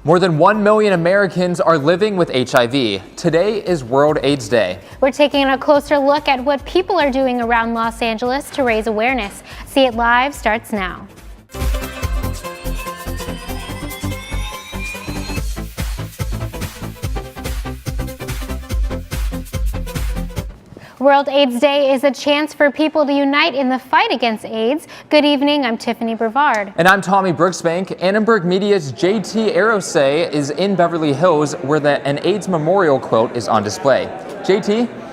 More than 1 million Americans are living with HIV. Today is World AIDS Day. We're taking a closer look at what people are doing around Los Angeles to raise awareness. See It Live starts now. World AIDS Day is a chance for people to unite in the fight against AIDS. Good evening, I'm Tiffany Brevard. And I'm Tommy Brooksbank. Annenberg Media's JT Arosay is in Beverly Hills where an AIDS memorial quilt is on display. JT?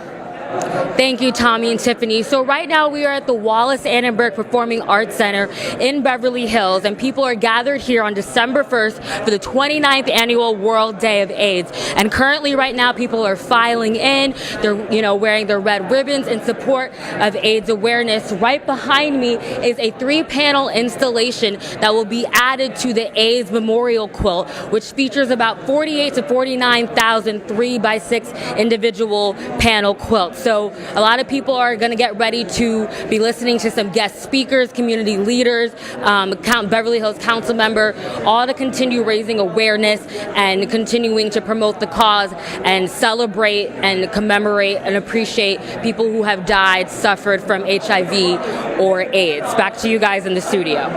Thank you, Tommy and Tiffany. So right now we are at the Wallis Annenberg Performing Arts Center in Beverly Hills, and people are gathered here on December 1st for the 29th annual World Day of AIDS. And currently right now people are filing in. They're wearing their red ribbons in support of AIDS awareness. Right behind me is a 3-panel installation that will be added to the AIDS memorial quilt, which features about 48 to 49,000 3x6 individual panel quilts. So a lot of people are going to get ready to be listening to some guest speakers, community leaders, Beverly Hills council member, all to continue raising awareness and continuing to promote the cause and celebrate and commemorate and appreciate people who have died, suffered from HIV or AIDS. Back to you guys in the studio.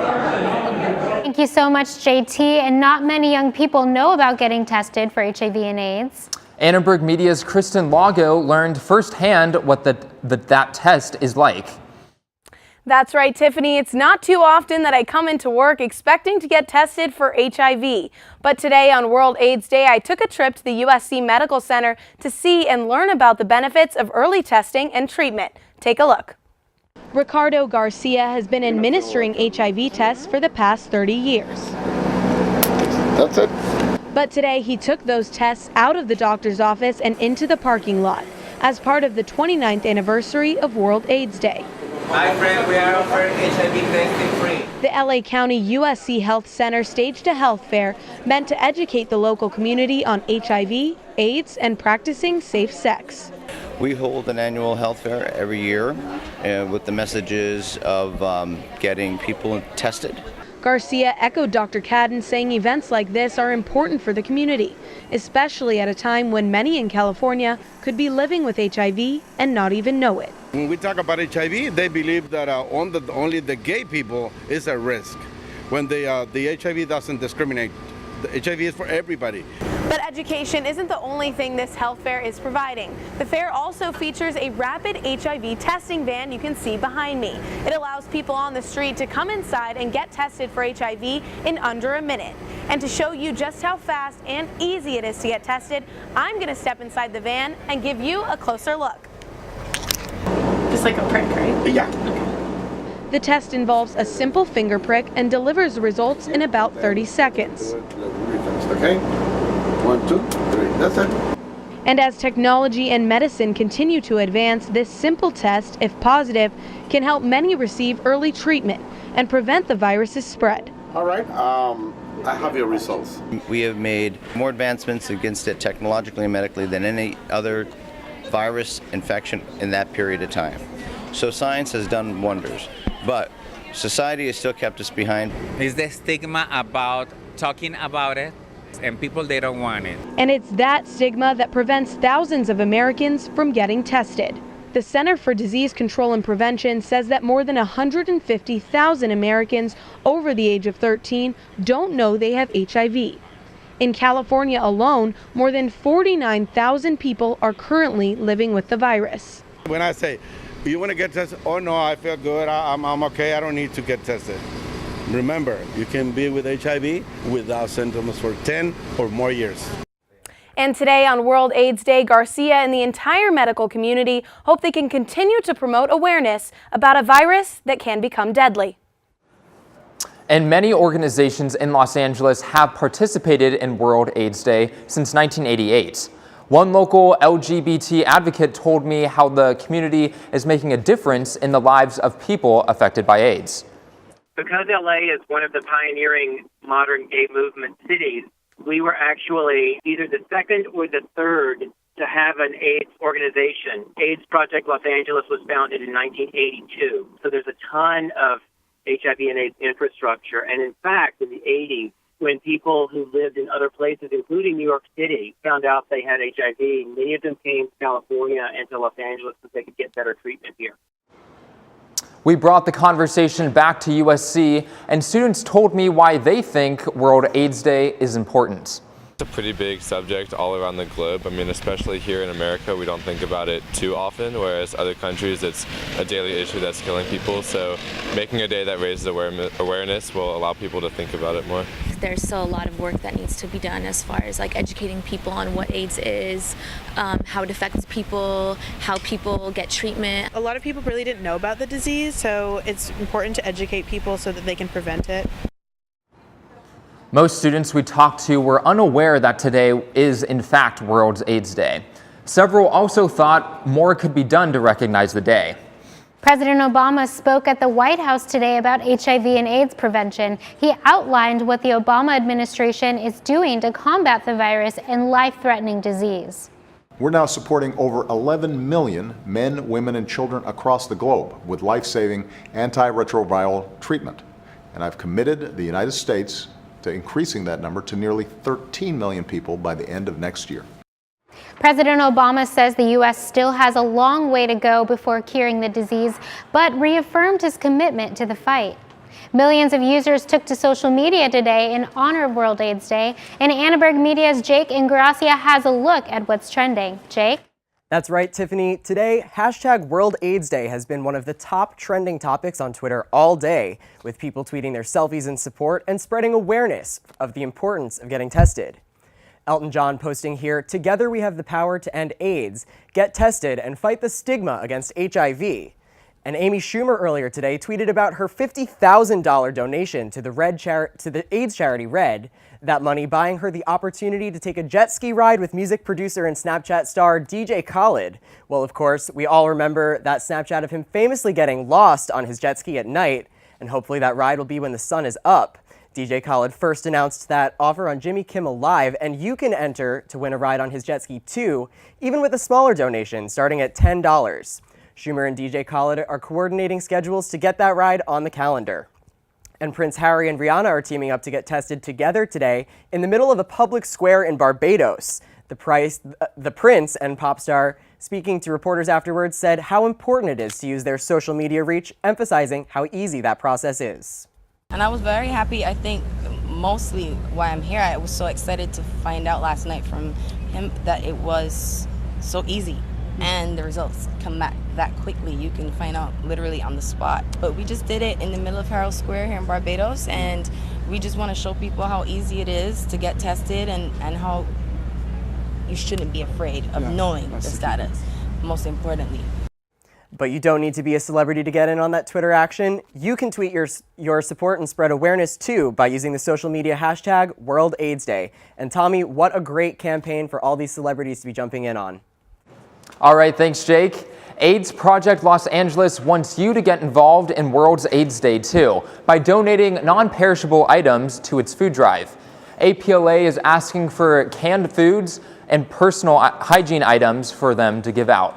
Thank you so much, JT. And not many young people know about getting tested for HIV and AIDS. Annenberg Media's Kristen Lago learned firsthand what that test is like. That's right, Tiffany. It's not too often that I come into work expecting to get tested for HIV. But today on World AIDS Day, I took a trip to the USC Medical Center to see and learn about the benefits of early testing and treatment. Take a look. Ricardo Garcia has been administering HIV tests for the past 30 years. That's it. But today he took those tests out of the doctor's office and into the parking lot as part of the 29th anniversary of World AIDS Day. Hi friend, we are offering HIV testing free. The LA County USC Health Center staged a health fair meant to educate the local community on HIV, AIDS, and practicing safe sex. We hold an annual health fair every year with the messages of getting people tested. Garcia echoed Dr. Cadden, saying events like this are important for the community, especially at a time when many in California could be living with HIV and not even know it. When we talk about HIV, they believe that only the gay people is at risk, when the HIV doesn't discriminate. The HIV is for everybody. But education isn't the only thing this health fair is providing. The fair also features a rapid HIV testing van you can see behind me. It allows people on the street to come inside and get tested for HIV in under a minute. And to show you just how fast and easy it is to get tested, I'm going to step inside the van and give you a closer look. Just like a prick, right? Yeah. Okay. The test involves a simple finger prick and delivers results in about 30 seconds. Okay. 1, 2, 3. That's it. And as technology and medicine continue to advance, this simple test, if positive, can help many receive early treatment and prevent the virus's spread. All right. I have your results. We have made more advancements against it technologically and medically than any other virus infection in that period of time. So science has done wonders, but society has still kept us behind. Is the stigma about talking about it, and people, they don't want it. And it's that stigma that prevents thousands of Americans from getting tested. The Center for Disease Control and Prevention says that more than 150,000 Americans over the age of 13 don't know they have HIV. In California alone, more than 49,000 people are currently living with the virus. When I say, you want to get tested? Oh no, I feel good. I'm okay. I don't need to get tested. Remember, you can be with HIV without symptoms for 10 or more years. And today on World AIDS Day, Garcia and the entire medical community hope they can continue to promote awareness about a virus that can become deadly. And many organizations in Los Angeles have participated in World AIDS Day since 1988. One local LGBT advocate told me how the community is making a difference in the lives of people affected by AIDS. Because LA is one of the pioneering modern gay movement cities, we were actually either the second or the third to have an AIDS organization. AIDS Project Los Angeles was founded in 1982. So there's a ton of HIV and AIDS infrastructure. And in fact, in the 80s, when people who lived in other places, including New York City, found out they had HIV, many of them came to California and to Los Angeles so they could get better treatment here. We brought the conversation back to USC, and students told me why they think World AIDS Day is important. It's a pretty big subject all around the globe. I mean, especially here in America, we don't think about it too often, whereas other countries, it's a daily issue that's killing people. So making a day that raises awareness will allow people to think about it more. There's still a lot of work that needs to be done as far as like educating people on what AIDS is, how it affects people, how people get treatment. A lot of people really didn't know about the disease, so it's important to educate people so that they can prevent it. Most students we talked to were unaware that today is in fact World AIDS Day. Several also thought more could be done to recognize the day. President Obama spoke at the White House today about HIV and AIDS prevention. He outlined what the Obama administration is doing to combat the virus and life-threatening disease. We're now supporting over 11 million men, women, and children across the globe with life-saving antiretroviral treatment. And I've committed the United States to increasing that number to nearly 13 million people by the end of next year. President Obama says the U.S. still has a long way to go before curing the disease, but reaffirmed his commitment to the fight. Millions of users took to social media today in honor of World AIDS Day, and Annenberg Media's Jake Ingracia has a look at what's trending. Jake? That's right, Tiffany. Today, hashtag World AIDS Day has been one of the top trending topics on Twitter all day, with people tweeting their selfies in support and spreading awareness of the importance of getting tested. Elton John posting here, "Together we have the power to end AIDS, get tested, and fight the stigma against HIV." And Amy Schumer earlier today tweeted about her $50,000 donation to the AIDS charity Red, that money buying her the opportunity to take a jet ski ride with music producer and Snapchat star DJ Khaled. Well, of course, we all remember that Snapchat of him famously getting lost on his jet ski at night, and hopefully that ride will be when the sun is up. DJ Khaled first announced that offer on Jimmy Kimmel Live, and you can enter to win a ride on his jet ski too, even with a smaller donation starting at $10. Schumer and DJ Khaled are coordinating schedules to get that ride on the calendar. And Prince Harry and Rihanna are teaming up to get tested together today in the middle of a public square in Barbados. The prince and pop star, speaking to reporters afterwards, said how important it is to use their social media reach, emphasizing how easy that process is. And I was very happy. I think mostly why I'm here, I was so excited to find out last night from him that it was so easy. And the results come back that quickly. You can find out literally on the spot. But we just did it in the middle of Herald Square here in Barbados, and we just want to show people how easy it is to get tested and how you shouldn't be afraid of knowing the status, most importantly. But you don't need to be a celebrity to get in on that Twitter action. You can tweet your support and spread awareness too by using the social media hashtag World AIDS Day. And Tommy, what a great campaign for all these celebrities to be jumping in on. All right, thanks, Jake. AIDS Project Los Angeles wants you to get involved in World AIDS Day too by donating non-perishable items to its food drive. APLA is asking for canned foods and personal hygiene items for them to give out.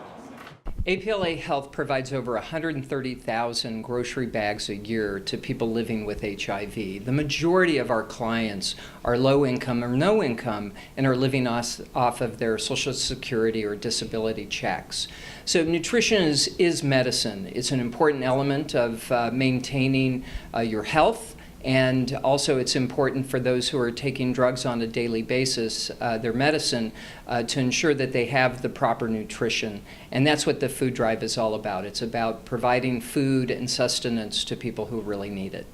APLA Health provides over 130,000 grocery bags a year to people living with HIV. The majority of our clients are low income or no income and are living off of their Social Security or disability checks. So nutrition is medicine. It's an important element of maintaining your health. And also it's important for those who are taking drugs on a daily basis, their medicine, to ensure that they have the proper nutrition. And that's what the food drive is all about. It's about providing food and sustenance to people who really need it.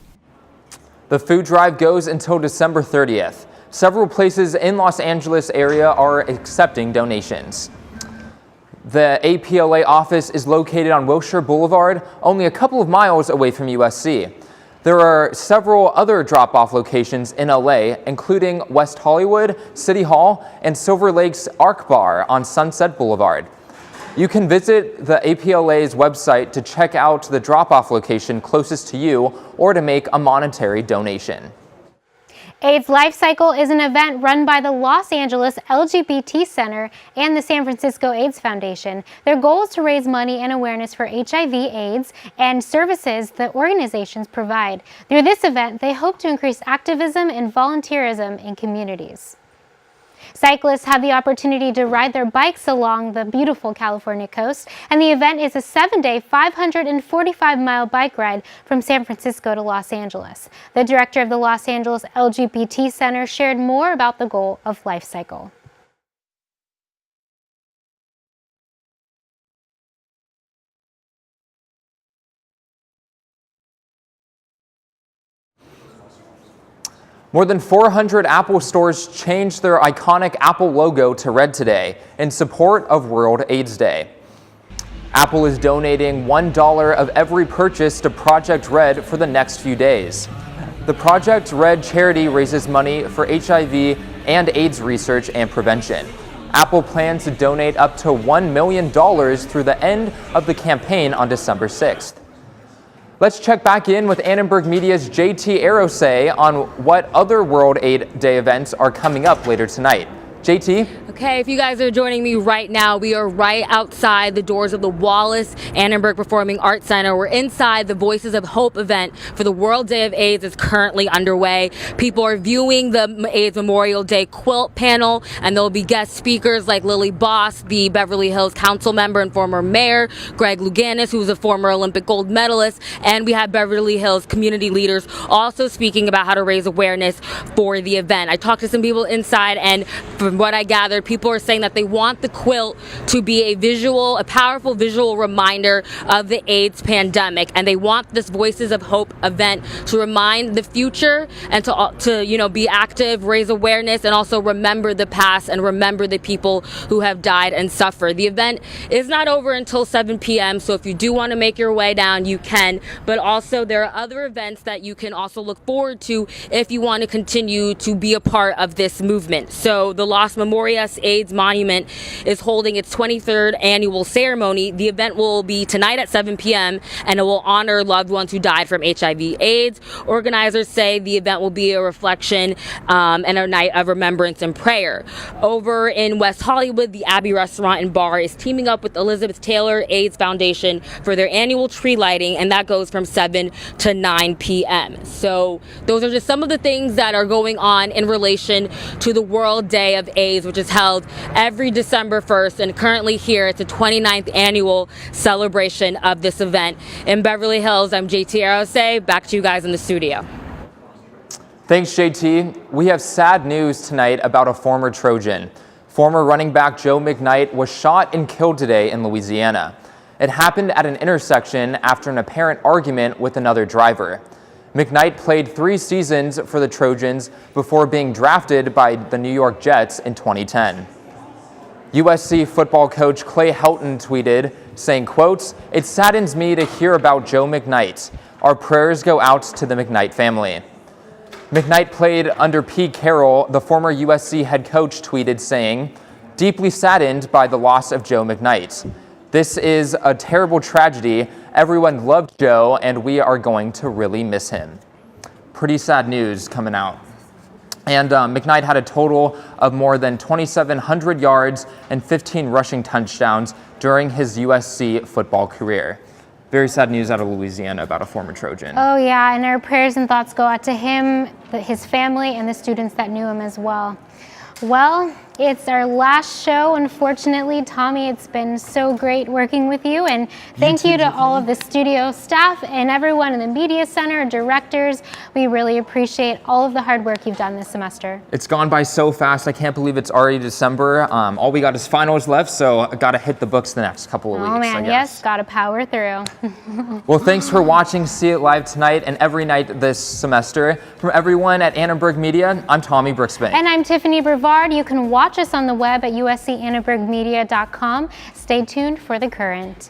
The food drive goes until December 30th. Several places in Los Angeles area are accepting donations. The APLA office is located on Wilshire Boulevard, only a couple of miles away from USC. There are several other drop-off locations in LA, including West Hollywood, City Hall, and Silver Lake's Arc Bar on Sunset Boulevard. You can visit the APLA's website to check out the drop-off location closest to you or to make a monetary donation. AIDS Lifecycle is an event run by the Los Angeles LGBT Center and the San Francisco AIDS Foundation. Their goal is to raise money and awareness for HIV/AIDS and services that organizations provide. Through this event, they hope to increase activism and volunteerism in communities. Cyclists have the opportunity to ride their bikes along the beautiful California coast, and the event is a 7-day, 545-mile bike ride from San Francisco to Los Angeles. The director of the Los Angeles LGBT Center shared more about the goal of Lifecycle. More than 400 Apple stores changed their iconic Apple logo to red today in support of World AIDS Day. Apple is donating $1 of every purchase to Project Red for the next few days. The Project Red charity raises money for HIV and AIDS research and prevention. Apple plans to donate up to $1 million through the end of the campaign on December 6th. Let's check back in with Annenberg Media's JT Arosay on what other World AIDS Day events are coming up later tonight. JT? Okay, if you guys are joining me right now, we are right outside the doors of the Wallis Annenberg Performing Arts Center. We're inside the Voices of Hope event for the World Day of AIDS is currently underway. People are viewing the AIDS Memorial Day Quilt panel, and there'll be guest speakers like Lily Boss, the Beverly Hills council member and former mayor, Greg Louganis, who's a former Olympic gold medalist, and we have Beverly Hills community leaders also speaking about how to raise awareness for the event. I talked to some people inside, and from what I gathered, people are saying that they want the quilt to be a powerful visual reminder of the AIDS pandemic, and they want this Voices of Hope event to remind the future and to be active, raise awareness, and also remember the past and remember the people who have died and suffered. The event is not over until 7 p.m., so if you do want to make your way down, you can, but also there are other events that you can also look forward to if you want to continue to be a part of this movement. So the Los Memorias AIDS Monument is holding its 23rd annual ceremony. The event will be tonight at 7 p.m. and it will honor loved ones who died from HIV/AIDS. Organizers say the event will be a reflection and a night of remembrance and prayer. Over in West Hollywood, the Abbey Restaurant and Bar is teaming up with Elizabeth Taylor AIDS Foundation for their annual tree lighting, and that goes from 7 to 9 p.m. So those are just some of the things that are going on in relation to the World Day of AIDS, which is held every December 1st, and currently here it's the 29th annual celebration of this event. In Beverly Hills, I'm JT Arosay. Back to you guys in the studio. Thanks, JT. We have sad news tonight about a former Trojan. Former running back Joe Mcknight was shot and killed today in Louisiana. It happened at an intersection after an apparent argument with another driver. Mcknight played 3 seasons for the Trojans before being drafted by the New York Jets in 2010. USC football coach Clay Helton tweeted, saying, quote, "It saddens me to hear about Joe Mcknight. Our prayers go out to the Mcknight family." Mcknight played under Pete Carroll. The former USC head coach tweeted, saying, "Deeply saddened by the loss of Joe Mcknight. This is a terrible tragedy. Everyone loved Joe, and we are going to really miss him." Pretty sad news coming out. And Mcknight had a total of more than 2,700 yards and 15 rushing touchdowns during his USC football career. Very sad news out of Louisiana about a former Trojan. Oh yeah, and our prayers and thoughts go out to him, his family, and the students that knew him as well. Well, it's our last show, unfortunately. Tommy, it's been so great working with you, and thank you to all of the studio staff and everyone in the media center, directors. We really appreciate all of the hard work you've done this semester. It's gone by so fast. I can't believe it's already December. All we got is finals left, so I got to hit the books the next couple of weeks. Oh man, yes, got to power through. Well, thanks for watching See It Live tonight and every night this semester. From everyone at Annenberg Media, I'm Tommy Brooksbank. And I'm Tiffany Brevard. You can watch us on the web at uscannenbergmedia.com. Stay tuned for The Current.